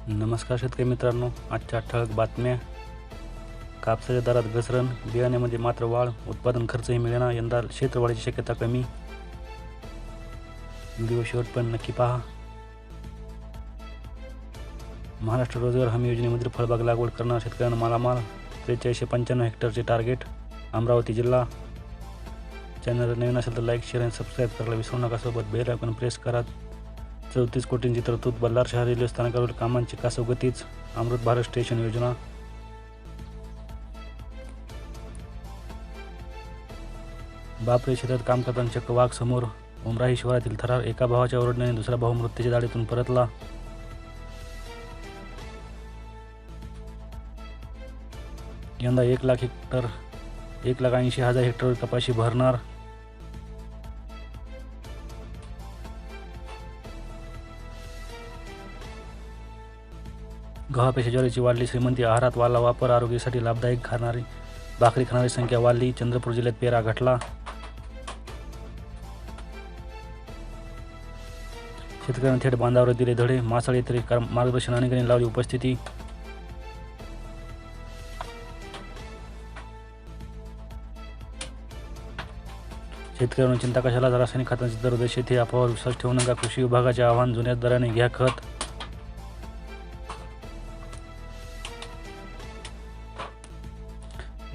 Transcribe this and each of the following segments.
नमस्कार शेतकरी मित्रांनो, आजच्या ठळक बातम्या. कापसाच्या दरात घसरण, बियाण्यामध्ये मात्र वाढ, उत्पादन खर्चही मिळेना, यंदा क्षेत्रवाढीची शक्यता कमी. व्हिडिओ शेवटपर्यंत नक्की पहा. महाराष्ट्र रोजगार हमी योजनेमध्ये फळबाग लागवड करणाऱ्या शेतकऱ्यांना मालामाल. 4395 हेक्टरचे टार्गेट. अमरावती जिल्हा. चॅनल नवीन असेल तर लाईक, शेअर आणि सबस्क्राईब करायला विसरू नका. सोबत बेल आयकॉन प्रेस करा. 34 कोटींची तरतूद. बल्लार शहर रेल्वे स्थानकावरील कामांची कासोगतीच. अमृत भारत स्टेशन योजना. बापरे, शेतात काम करताना चक्क वाघ समोर. उमराही शिवारातील थरार. एका भावाच्या ओरडण्याने दुसरा भाऊ मृत्यूच्या दाढीतून परतला. यंदा 1,80,000 हेक्टर कपाशी भरणार. गव्हापेक्षा ज्वारीची वाढली श्रीमंती. आहारात वाला वापर. आरोग्यासाठी लाभदायक. भाकरी खाणारी संख्या वाढली. चंद्रपूर जिल्ह्यात पेरा घटला. शेतकऱ्यांना थेट बांधावर दिले धडे. मासळ येथे मार्गदर्शन अनेकांनी लावली उपस्थिती. शेतकऱ्यांना चिंता कशाला, रासायनिक खतांचे दर देशात. अफवावर विश्वास ठेवू नका. कृषी विभागाचे आवाहन. जुन्या दराने घ्या खत.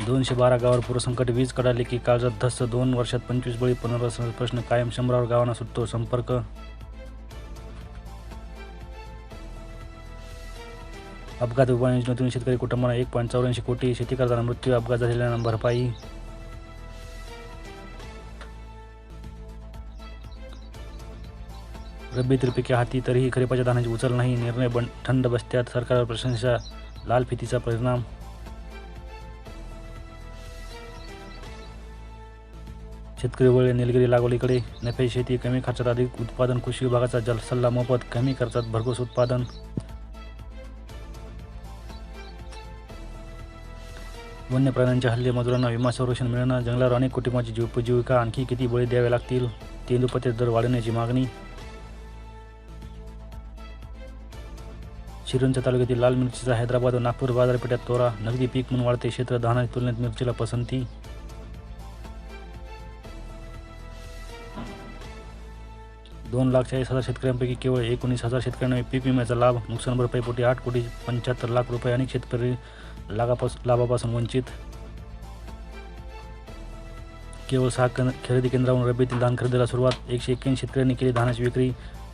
$212 गावावर पूरसंकट. वीज कडाली की काळजात धस्स. 2 वर्षात 25 बळी. पुनर्वसनाचा प्रश्न कायम. 100 गावांना सुटतो संपर्क. अपघात विमा योजनेतून शेतकरी कुटुंबांना 1.84 कोटी. शेती करताना मृत्यू, अपघात झालेल्यांना भरपाई. रब्बीतील पिके हाती, तरीही खरीपाच्या धान्याची उचल नाही. निर्णय थंड बसत्यात. सरकारवर प्रशंसा. लाल फितीचा परिणाम. शेतकरी वळले निलगिरी लागवडीकडे. नफ्याची शेती, कमी खर्चात अधिक उत्पादन. कृषी विभागाचा सल्ला मोफत. कमी खर्चात भरघोस उत्पादन. वन्य प्राण्यांच्या हल्ले, मजुरांना विमा संरक्षण मिळणं. जंगलावर अनेक कुटुंबांची उपजीविका. आणखी किती बळी द्यावे लागतील. तेंदूपत्ते दर वाढवण्याची मागणी. शिरूरच्या तालुक्यातील लाल मिरचीचा हैदराबाद व नागपूर बाजारपेठात तोरा. नगदी पीक म्हणून वाढते क्षेत्र. धानाच्या तुलनेत मिरचीला पसंती. $2,40,000 शेतकऱ्यांपैकी केवळ 19,000 शेतकऱ्यांना पीक विम्याचा लाभ. नुकसान भरपाईपोटी 8,75,00,000 रुपये. अनेक शेतकरी लाभापासून वंचित. केवळ 6 खरेदी केंद्रावरून रब्बीतील धान खरेदीला सुरुवात. 181 शेतकऱ्यांनी केली धानाची विक्री.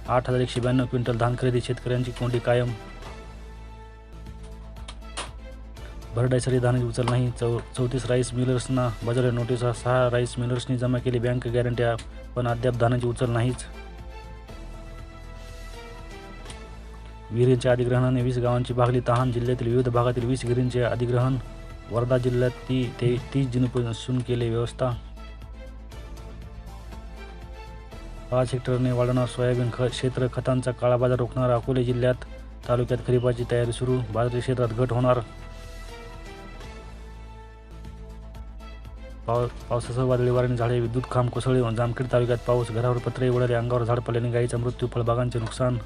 8,192 क्विंटल धान खरेदी. शेतकऱ्यांची कोंडी कायम. भरडाईसाठी धानाची उचल नाही. 34 राईस मिलर्सना बजावल्या नोटिसा. 6 राईस मिलर्सनी जमा केली बँक गॅरंट्या, पण अद्याप धानाची उचल नाहीच. विहिरींच्या अधिग्रहणाने 20 गावांची भागली तहान. जिल्ह्यातील विविध भागातील 20 विहिरींचे अधिग्रहण. वर्धा जिल्ह्यात 30 जूनपासून केले व्यवस्था. 5 हेक्टरने वाढवणार सोयाबीन क्षेत्र. खतांचा काळाबाजार रोखणार. अकोले जिल्ह्यात तालुक्यात खरीपाची तयारी सुरू. बाजरी क्षेत्रात घट होणार. पावसासह वादळी वाऱ्याने झाडे, विद्युत खांब कोसळले. जामखेड तालुक्यात पाऊस. घरावर पत्रे उडाले. अंगावर झाड पडल्याने गायीचा मृत्यू. फळबागांचे नुकसान.